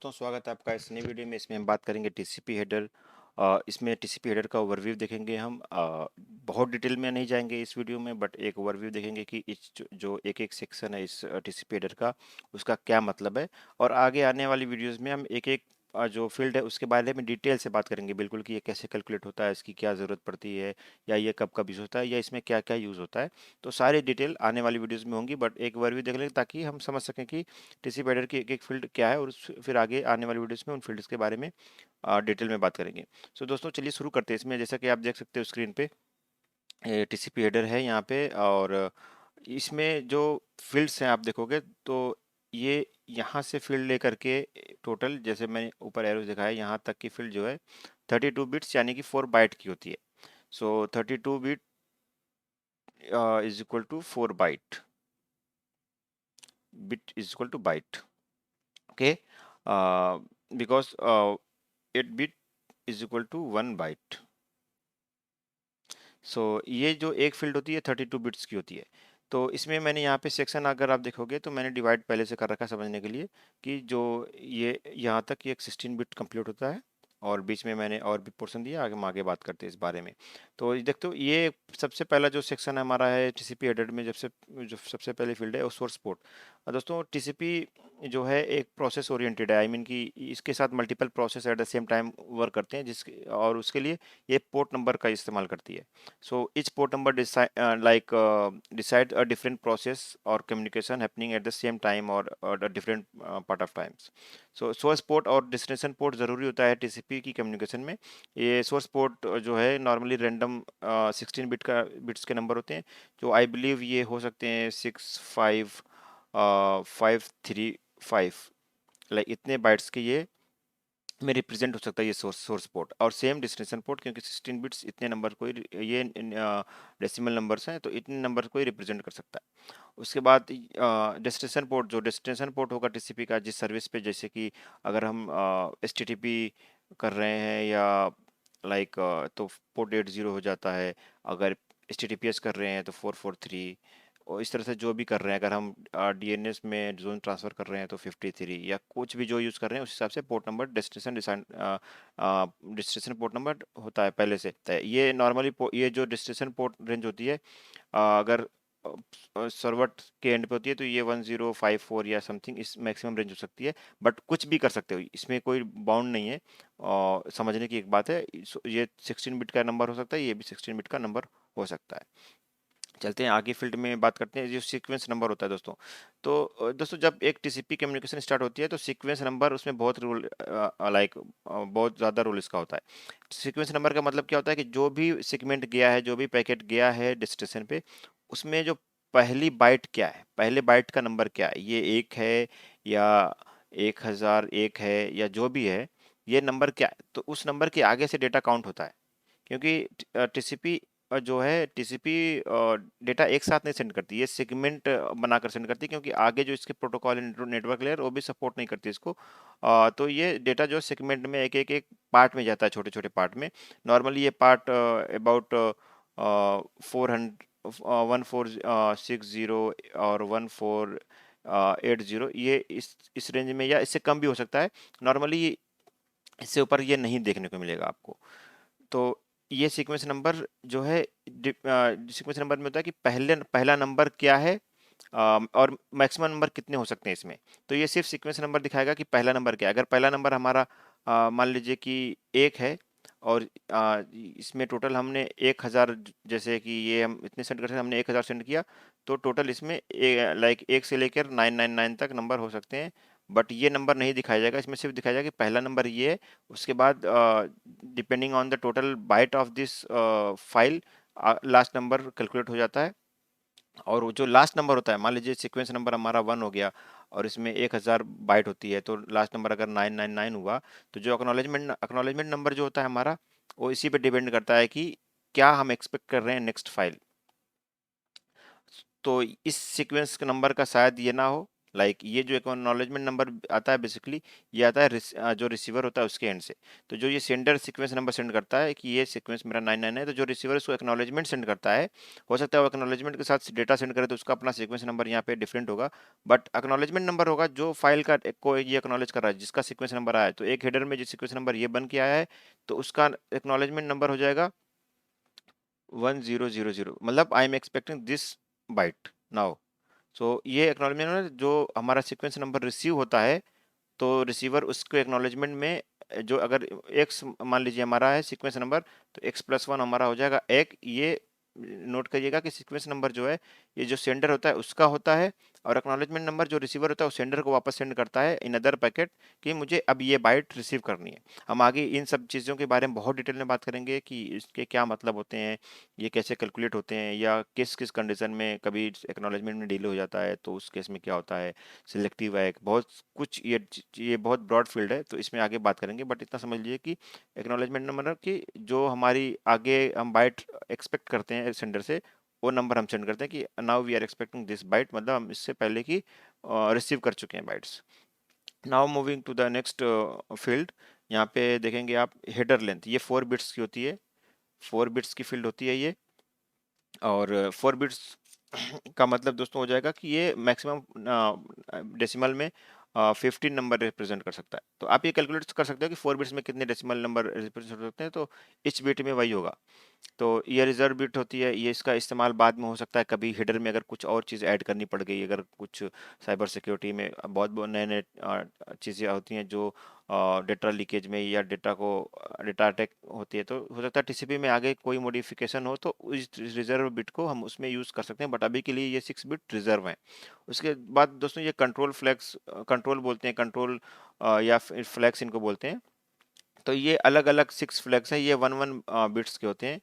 दोस्तों, स्वागत है आपका इस नई वीडियो में। इसमें हम बात करेंगे टीसीपी हेडर। इसमें टीसीपी हेडर का ओवरव्यू देखेंगे हम। बहुत डिटेल में नहीं जाएंगे इस वीडियो में, बट एक ओवरव्यू देखेंगे कि इस जो एक एक सेक्शन है इस टीसीपी हेडर का, उसका क्या मतलब है। और आगे आने वाली वीडियोस में हम एक एक जो फील्ड है उसके बारे में डिटेल से बात करेंगे, बिल्कुल कि ये कैसे कैलकुलेट होता है, इसकी क्या ज़रूरत पड़ती है, या ये कब कब यूज़ होता है, या इसमें क्या क्या यूज़ होता है। तो सारी डिटेल आने वाली वीडियोस में होंगी, बट एक ओवरव्यू देख लेंगे ताकि हम समझ सकें कि टीसी पैडर की एक एक फील्ड क्या है, और फिर आगे आने वाली वीडियोस में उन फील्ड्स के बारे में डिटेल में बात करेंगे। सो दोस्तों, चलिए शुरू करते हैं। इसमें जैसा कि आप देख सकते हो स्क्रीन पे टीसीपी हेडर है यहाँ पे, और इसमें जो फील्ड्स हैं आप देखोगे तो ये यहाँ से फील्ड लेकर के टोटल, जैसे मैंने ऊपर एरो दिखाया, यहाँ तक की फील्ड जो है 32 बिट्स यानी कि 4 बाइट की होती है। So 32 bit is equal to 4 byte, bit is equal to byte. Okay, because 8 bit is equal to 1 byte. So ये जो एक फील्ड होती है 32 बिट्स की होती है। तो इसमें मैंने यहाँ पे सेक्शन अगर आप देखोगे तो मैंने डिवाइड पहले से कर रखा है समझने के लिए, कि जो ये यहाँ तक ये एक 16 बिट कंप्लीट होता है, और बीच में मैंने और भी पोर्शन दिया। आगे हम आगे बात करते हैं इस बारे में। तो ये देखते हो, ये सबसे पहला जो सेक्शन हमारा है टीसीपी हेडर में, जो सबसे पहली फील्ड है वो सोर्स पोर्ट। दोस्तों, टीसीपी जो है एक प्रोसेस ओरिएंटेड है, आई मीन कि इसके साथ multiple process at the same time work करते हैं, जिसके और उसके लिए ये पोर्ट नंबर का इस्तेमाल करती है। So each port number decide a different process or communication happening at the same time, or a different part of times. So source port और destination port ज़रूरी होता है टीसीपी की कम्युनिकेशन में। ये सोर्स पोर्ट जो है नॉर्मली रैंडम 16 बिट्स के नंबर होते हैं, जो आई बिलीव ये हो सकते हैं 65535, लाइक इतने बाइट्स के ये में रिप्रेजेंट हो सकता है ये सोर्स पोर्ट। और सेम डेस्टिनेशन पोर्ट, क्योंकि 16 बिट्स इतने नंबर को ये डेसिमल नंबर्स हैं, तो इतने नंबर को ही रिप्रेजेंट कर सकता है। उसके बाद डेस्टिनेशन पोर्ट, जो डेस्टिनेशन पोर्ट होगा टीसीपी का जिस सर्विस पे, जैसे कि अगर हम एचटीटीपी कर रहे हैं या लाइक, तो पोर्ट 80 हो जाता है। अगर एचटीटीपीएस कर रहे हैं तो 443, और इस तरह से जो भी कर रहे हैं, अगर हम डीएनएस में जोन ट्रांसफ़र कर रहे हैं तो 53, या कुछ भी जो यूज़ कर रहे हैं उस हिसाब से port number destination port number होता है पहले से तय। ये नॉर्मली ये जो डेस्टिनेशन पोर्ट रेंज होती है, अगर सर्वर के एंड पे होती है तो ये 1054 या समथिंग इस मैक्सिमम रेंज हो सकती है। बट कुछ भी कर सकते हो, इसमें कोई बाउंड नहीं है। और समझने की एक बात है, ये 16 बिट का नंबर हो सकता है, ये भी 16 बिट का नंबर हो सकता है। चलते हैं आगे फील्ड में बात करते हैं जो सीक्वेंस नंबर होता है दोस्तों। तो दोस्तों, जब एक टीसीपी कम्युनिकेशन स्टार्ट होती है तो सीक्वेंस नंबर उसमें बहुत रोल, बहुत ज़्यादा रोल इसका होता है। सीक्वेंस नंबर का मतलब क्या होता है कि जो भी सेगमेंट गया है, जो भी पैकेट गया है डेस्टिनेशन पे, उसमें जो पहली बाइट क्या है, पहले बाइट का नंबर क्या है, ये 1 है या 1001 है, या जो भी है, ये नंबर क्या है, तो उस नंबर के आगे से डेटा काउंट होता है। क्योंकि टीसीपी जो है, टीसीपी डेटा एक साथ नहीं सेंड करती, ये सेगमेंट बनाकर सेंड करती है, क्योंकि आगे जो इसके प्रोटोकॉल नेटवर्क लेयर वो भी सपोर्ट नहीं करती इसको। तो ये डेटा जो सेगमेंट में एक एक एक पार्ट में जाता है, छोटे छोटे पार्ट में। नॉर्मली ये पार्ट अबाउट 1460 और 1480, ये इस रेंज में या इससे कम भी हो सकता है। नॉर्मली इससे ऊपर ये नहीं देखने को मिलेगा आपको। तो ये सीक्वेंस नंबर जो है, सीक्वेंस नंबर में होता है कि पहला नंबर क्या है, और मैक्सिमम नंबर कितने हो सकते हैं इसमें। तो ये सिर्फ सीक्वेंस नंबर दिखाएगा कि पहला नंबर क्या है। अगर पहला नंबर हमारा मान लीजिए कि 1 है, और इसमें टोटल हमने 1000, जैसे कि ये हम इतने सेंड कर सकते हैं, हमने 1000 सेंड किया, तो टोटल इसमें लाइक 1 से लेकर 999 तक नंबर हो सकते हैं। बट ये नंबर नहीं दिखाया जाएगा, इसमें सिर्फ दिखाया जाएगा कि पहला नंबर ये है। उसके बाद depending on the total byte of this file, last number calculate हो जाता है। और वो जो लास्ट नंबर होता है, मान लीजिए सीक्वेंस नंबर हमारा 1 हो गया, और इसमें 1000 बाइट होती है, तो लास्ट नंबर अगर 999 हुआ, तो जो एक्नॉलेजमेंट नंबर जो होता है हमारा, वो इसी पे डिपेंड करता है कि क्या हम एक्सपेक्ट कर रहे हैं नेक्स्ट फाइल। तो इस सीक्वेंस के नंबर का शायद ये ना हो, लाइक ये जो एक्नॉलेजमेंट नंबर आता है बेसिकली ये आता है जो रिसीवर होता है उसके एंड से। तो जो ये सेंडर सीक्वेंस नंबर सेंड करता है कि ये सीक्वेंस मेरा 99 है, तो जो रिसीवर उसको एक्नॉलेजमेंट सेंड करता है, हो सकता है वो एक्नॉलेजमेंट के साथ डेटा सेंड करे तो उसका अपना सीक्वेंस नंबर यहाँ पे डिफरेंट होगा, बट एक्नॉलेजमेंट नंबर होगा जो फाइल का को ये एक्नॉलेज कर रहा है जिसका सीक्वेंस नंबर आया है। तो एक हेडर में जो सीक्वेंस नंबर ये बन के आया है तो उसका एक्नॉलेजमेंट नंबर हो जाएगा 1000, मतलब I am expecting this byte now. So ये एक्नॉलेजमेंट जो हमारा सीक्वेंस नंबर रिसीव होता है, तो रिसीवर उसको एक्नॉलेजमेंट में जो अगर एक्स मान लीजिए हमारा है सीक्वेंस नंबर, तो x+1 हमारा हो जाएगा एक। ये नोट करिएगा कि सीक्वेंस नंबर जो है ये जो सेंडर होता है उसका होता है, और एक्नॉलेजमेंट नंबर जो रिसीवर होता है वो सेंडर को वापस सेंड करता है इन अदर पैकेट कि मुझे अब ये बाइट रिसीव करनी है। हम आगे इन सब चीज़ों के बारे में बहुत डिटेल में बात करेंगे कि इसके क्या मतलब होते हैं, ये कैसे कैलकुलेट होते हैं, या किस किस कंडीशन में कभी एक्नॉलेजमेंट में डिले हो जाता है तो उस केस में क्या होता है, सिलेक्टिव है, बहुत कुछ ये बहुत ब्रॉड फील्ड है तो इसमें आगे बात करेंगे। बट इतना समझ लीजिए कि एक्नॉलेजमेंट नंबर की जो हमारी आगे हम बाइट एक्सपेक्ट करते हैं सेंडर से, वो नंबर हम सेंड करते हैं कि now we are expecting this byte, मतलब हम इससे पहले की रिसीव कर चुके हैं bytes. Now moving to the next field, यहाँ पे देखेंगे आप हेडर लेंथ, ये 4 बिट्स की होती है, 4 बिट्स की फील्ड होती है ये। और 4 बिट्स का मतलब दोस्तों हो जाएगा कि ये मैक्सिमम डेसिमल में 15 नंबर रिप्रेजेंट कर सकता है। तो आप ये कैलकुलेट कर सकते हो कि 4 बिट्स में कितने डेसिमल नंबर रिप्रेजेंट हो सकते हैं, तो इच बिट में वही होगा। तो ये रिजर्व बिट होती है, ये इसका इस्तेमाल बाद में हो सकता है कभी हेडर में अगर कुछ और चीज़ ऐड करनी पड़ गई, अगर कुछ साइबर सिक्योरिटी में बहुत बहुत नए नए चीज़ें होती हैं जो डेटा लीकेज में या डेटा अटैक होती है, तो हो सकता है टीसीपी में आगे कोई मॉडिफिकेशन हो तो इस रिजर्व बिट को हम उसमें यूज़ कर सकते हैं, बट अभी के लिए ये 6 बिट रिजर्व है। उसके बाद दोस्तों ये कंट्रोल फ्लैग्स, कंट्रोल बोलते हैं, कंट्रोल या फिर फ्लैग्स इनको बोलते हैं। तो ये अलग अलग 6 फ्लैग्स हैं, ये 1 1 बिट्स के होते हैं।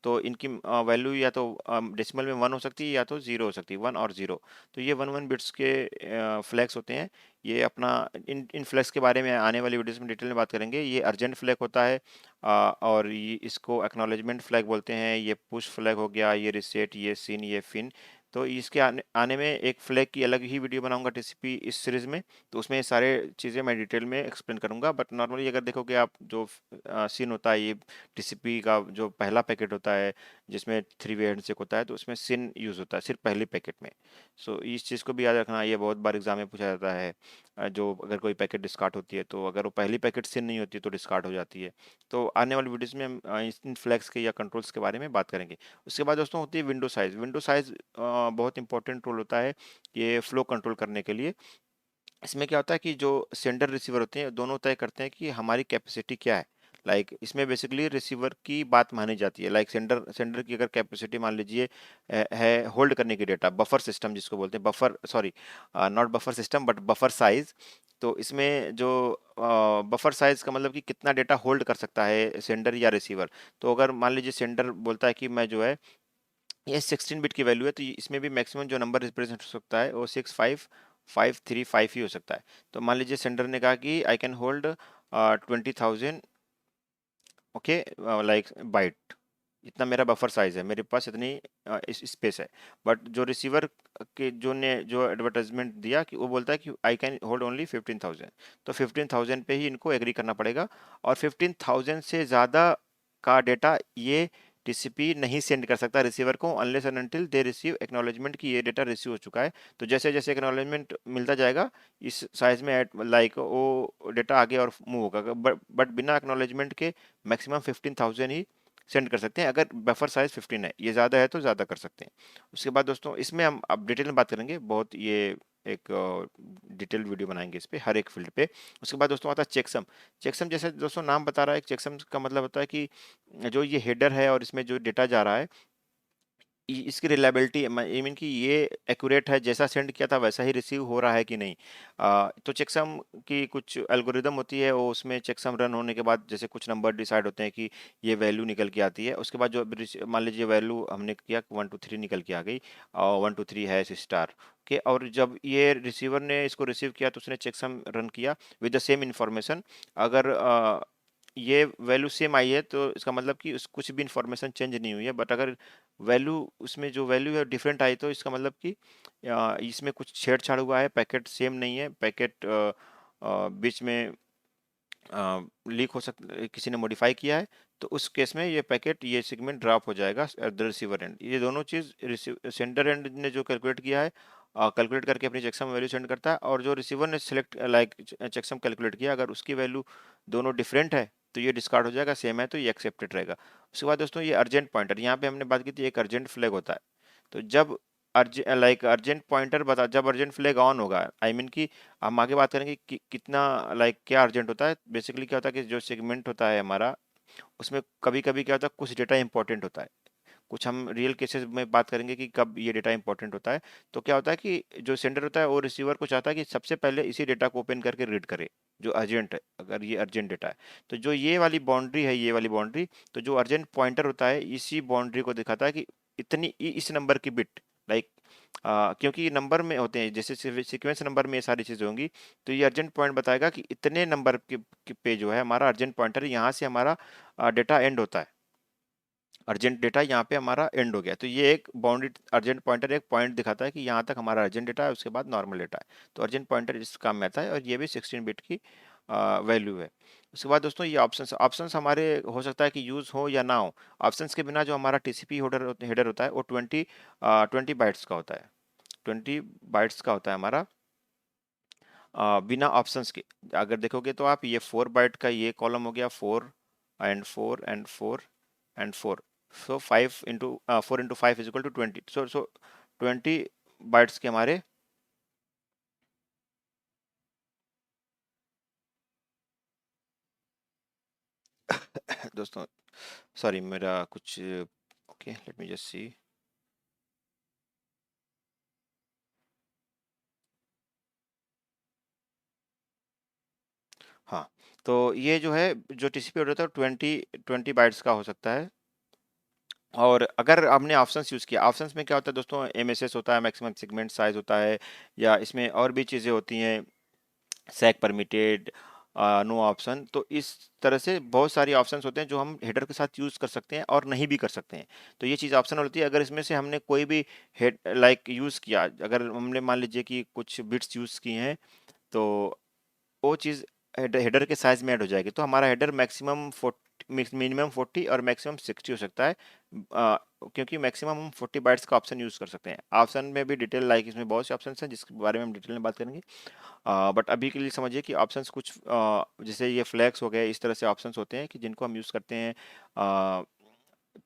तो इनकी वैल्यू या तो डेसिमल में 1 हो सकती है या तो 0 हो सकती है, 1 और 0। तो ये 1 1 बिट्स के फ्लैग्स होते हैं। ये अपना इन इन फ्लैग्स के बारे में आने वाली वीडियोस में डिटेल में बात करेंगे। ये अर्जेंट फ्लैग होता है, और ये इसको एक्नॉलेजमेंट फ्लैग बोलते हैं। ये पुश फ्लैग हो गया, ये रिसेट, ये सिन, ये फिन। तो इसके आने में एक फ्लैग की अलग ही वीडियो बनाऊंगा टीसीपी इस सीरीज में, तो उसमें ये सारे चीज़ें मैं डिटेल में एक्सप्लेन करूंगा। बट नॉर्मली अगर देखोगे आप जो सीन होता है, ये टीसीपी का जो पहला पैकेट होता है जिसमें 3 वे हैंडशेक होता है, तो उसमें सिन यूज़ होता है सिर्फ पहले पैकेट में। सो इस चीज़ को भी याद रखना, ये बहुत बार एग्जाम में पूछा जाता है। जो अगर कोई पैकेट डिस्कार्ड होती है तो अगर वो पहली पैकेट सिन नहीं होती तो डिस्कार्ड हो जाती है। तो आने वाली वीडियोस में हम इन फ्लैग्स के या कंट्रोल्स के बारे में बात करेंगे। उसके बाद दोस्तों होती है विंडो साइज़। विंडो साइज़ बहुत इंपॉर्टेंट रोल होता है ये फ्लो कंट्रोल करने के लिए। इसमें क्या होता है कि जो सेंडर रिसीवर होते हैं दोनों तय करते हैं कि हमारी कैपेसिटी क्या है। इसमें बेसिकली रिसीवर की बात मानी जाती है। सेंडर सेंडर की अगर कैपेसिटी मान लीजिए है होल्ड करने की डेटा, बफर सिस्टम जिसको बोलते हैं, buffer sorry not buffer system but buffer size. तो इसमें जो बफर साइज का मतलब कि कितना डेटा होल्ड कर सकता है सेंडर या रिसीवर। तो अगर मान लीजिए सेंडर बोलता है कि मैं जो है ये 16 बिट की वैल्यू है, तो इसमें भी मैक्सिमम जो नंबर रिप्रेजेंट हो सकता है वो 65535 ही हो सकता है। तो मान लीजिए सेंडर ने कहा कि I can hold 20,000, okay, byte, इतना मेरा बफर साइज है, मेरे पास इतनी इस स्पेस है। बट जो रिसीवर के जो एडवर्टाइजमेंट दिया कि वो बोलता है कि आई कैन होल्ड ओनली 15,000, तो 15,000 पे ही इनको एग्री करना पड़ेगा। और 15,000 से ज़्यादा का डेटा ये टीसीपी नहीं सेंड कर सकता रिसीवर को, unless and until they receive acknowledgement कि ये डेटा रिसीव हो चुका है। तो जैसे जैसे एक्नॉलेजमेंट मिलता जाएगा इस साइज में वो डेटा आगे और मूव होगा, बट बिना एक्नॉलेजमेंट के मैक्सिमम 15,000 ही सेंड कर सकते हैं अगर बफर साइज 15 है। ये ज़्यादा है तो ज़्यादा कर सकते हैं। उसके बाद दोस्तों इसमें हम अब डिटेल में बात करेंगे, बहुत ये एक डिटेल वीडियो बनाएंगे इस पे हर एक फील्ड पे। उसके बाद दोस्तों आता है चेकसम। चेकसम जैसे दोस्तों नाम बता रहा है, चेकसम का मतलब होता है कि जो ये हेडर है और इसमें जो डेटा जा रहा है इसकी रिलायबिलिटी, आई मीन कि ये एक्यूरेट है, जैसा सेंड किया था वैसा ही रिसीव हो रहा है कि नहीं। तो चेकसम की कुछ एल्गोरिदम होती है, वो उसमें चेकसम रन होने के बाद जैसे कुछ नंबर डिसाइड होते हैं कि ये वैल्यू निकल के आती है। उसके बाद जो मान लीजिए वैल्यू हमने किया 1 2 3 निकल के आ गई, और 1 2 3 है स्टार के, और जब ये रिसीवर ने इसको रिसीव किया तो उसने चेकसम रन किया विद द सेम इंफॉर्मेशन। अगर ये वैल्यू सेम आई है तो इसका मतलब कि उस कुछ भी इंफॉर्मेशन चेंज नहीं हुई है, बट अगर वैल्यू उसमें जो वैल्यू है डिफरेंट आई तो इसका मतलब कि इसमें कुछ छेड़छाड़ हुआ है, पैकेट सेम नहीं है, पैकेट बीच में लीक हो सकता, किसी ने मॉडिफाई किया है, तो उस केस में ये पैकेट ये सेगमेंट ड्रॉप हो जाएगा एट द रिसीवर एंड। ये दोनों चीज़ सेंडर एंड ने जो कैलकुलेट किया है, कैलकुलेट करके अपनी चेकसम वैल्यू सेंड करता है, और जो रिसीवर ने सिलेक्ट लाइक चेकसम कैलकुलेट किया अगर उसकी वैल्यू दोनों डिफरेंट है तो ये डिस्कार्ड हो जाएगा, सेम है तो ये एक्सेप्टेड रहेगा। उसके बाद दोस्तों ये अर्जेंट पॉइंटर, यहाँ पे हमने बात की थी एक अर्जेंट फ्लैग होता है, तो जब अर्जेंट पॉइंटर बता, जब अर्जेंट फ्लैग ऑन होगा, आई मीन कि हम आगे बात करेंगे कि कितना क्या अर्जेंट होता है। बेसिकली क्या होता है कि जो सेगमेंट होता है हमारा, उसमें कभी कभी क्या होता है कुछ डेटा इंपॉर्टेंट होता है, कुछ हम रियल केसेस में बात करेंगे कि कब ये डेटा इंपॉर्टेंट होता है। तो क्या होता है कि जो सेंडर होता है वो रिसीवर को चाहता है कि सबसे पहले इसी डेटा को ओपन करके रीड करे जो अर्जेंट है, अगर ये अर्जेंट डेटा है। तो जो ये वाली बाउंड्री है, ये वाली बाउंड्री, तो जो अर्जेंट पॉइंटर होता है इसी बाउंड्री को दिखाता है कि इस नंबर की बिट, लाइक क्योंकि नंबर में होते हैं जैसे सीक्वेंस नंबर में ये सारी चीज़ें होंगी, तो ये अर्जेंट पॉइंट बताएगा कि इतने नंबर के पे जो है हमारा अर्जेंट पॉइंटर, यहाँ से हमारा डेटा एंड होता है, अर्जेंट डेटा यहाँ पे हमारा एंड हो गया। तो ये एक बाउंड्री अर्जेंट पॉइंटर एक पॉइंट दिखाता है कि यहाँ तक हमारा अर्जेंट डेटा है, उसके बाद नॉर्मल डेटा है। तो अर्जेंट पॉइंटर इस काम में आता है, और ये भी 16 बिट की वैल्यू है। उसके बाद दोस्तों ये ऑप्शंस ऑप्शंस हमारे हो सकता है कि यूज़ हो या ना हो। ऑप्शंस के बिना जो हमारा टीसीपी हेडर होता है वो 20 बाइट्स का होता है, 20 बाइट्स का होता है हमारा, बिना ऑप्शंस के। अगर देखोगे तो आप, ये 4 बाइट का ये कॉलम हो गया, 4 so 5 into 4 into 5 is equal to 20, so 20 bytes के हमारे दोस्तों सॉरी मेरा कुछ, okay let me just see. हाँ, तो ये जो है जो टीसीपी ऑर्डर था 20 बाइट्स का हो सकता है। और अगर हमने ऑप्शंस यूज़ किया, ऑप्शंस में क्या होता है दोस्तों, एमएसएस होता है, मैक्सिमम सेगमेंट साइज होता है, या इसमें और भी चीज़ें होती हैं, सैक परमिटेड, नो ऑप्शन। तो इस तरह से बहुत सारी ऑप्शंस होते हैं जो हम हेडर के साथ यूज़ कर सकते हैं और नहीं भी कर सकते हैं। तो ये चीज़ ऑप्शनल होती है। अगर इसमें से हमने कोई भी हेड यूज़ किया, अगर हमने मान लीजिए कि कुछ बिट्स यूज़ किए हैं, तो वो चीज़ हेडर के साइज में ऐड हो जाएगी। तो हमारा हेडर मैक्सिमम 40, मिनिमम 40 और मैक्सिमम 60 हो सकता है, क्योंकि मैक्सिमम हम 40 बाइट्स का ऑप्शन यूज़ कर सकते हैं। ऑप्शन में भी डिटेल, इसमें बहुत से ऑप्शन हैं जिसके बारे में हम डिटेल में बात करेंगे। बट अभी के लिए समझिए कि ऑप्शंस कुछ जैसे ये फ्लैग्स हो गए, इस तरह से ऑप्शंस होते हैं कि जिनको हम यूज़ करते हैं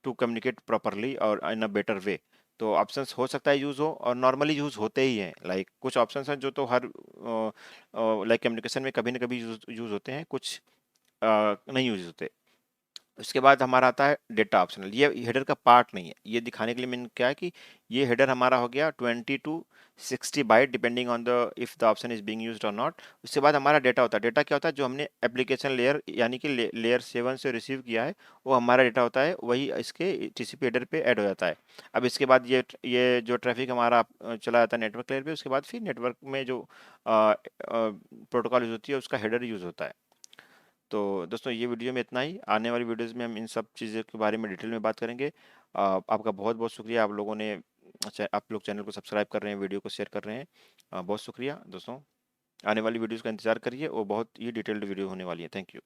टू कम्युनिकेट प्रॉपरली और इन अ बेटर वे। तो ऑप्शंस हो सकता है यूज़ हो, और नॉर्मली यूज़ होते ही हैं। कुछ ऑप्शंस हैं जो तो हर कम्युनिकेशन में कभी ना कभी यूज़ होते हैं, कुछ नहीं यूज़ होते। उसके बाद हमारा आता है डेटा ऑप्शनल। ये हेडर का पार्ट नहीं है, ये दिखाने के लिए मैंने क्या है कि ये हेडर हमारा हो गया 20 to 60 byte depending on the if the option is being used और नॉट। उसके बाद हमारा डेटा होता है। डेटा क्या होता है, जो हमने एप्लीकेशन लेयर यानी कि लेयर 7 से रिसीव किया है, वो हमारा डेटा होता है, वही इसके टीसीपी हेडर पे ऐड हो जाता है। अब इसके बाद ये जो ट्रैफिक हमारा चला जाता है नेटवर्क लेयर पे, उसके बाद फिर नेटवर्क में जो प्रोटोकॉल यूज होती है उसका हेडर यूज होता है। तो दोस्तों ये वीडियो में इतना ही। आने वाली वीडियोस में हम इन सब चीज़ों के बारे में डिटेल में बात करेंगे। आपका बहुत बहुत शुक्रिया, आप लोगों ने आप लोग चैनल को सब्सक्राइब कर रहे हैं, वीडियो को शेयर कर रहे हैं। बहुत शुक्रिया दोस्तों। आने वाली वीडियोस का इंतजार करिए, वो बहुत ही डिटेल्ड वीडियो होने वाली है। Thank you.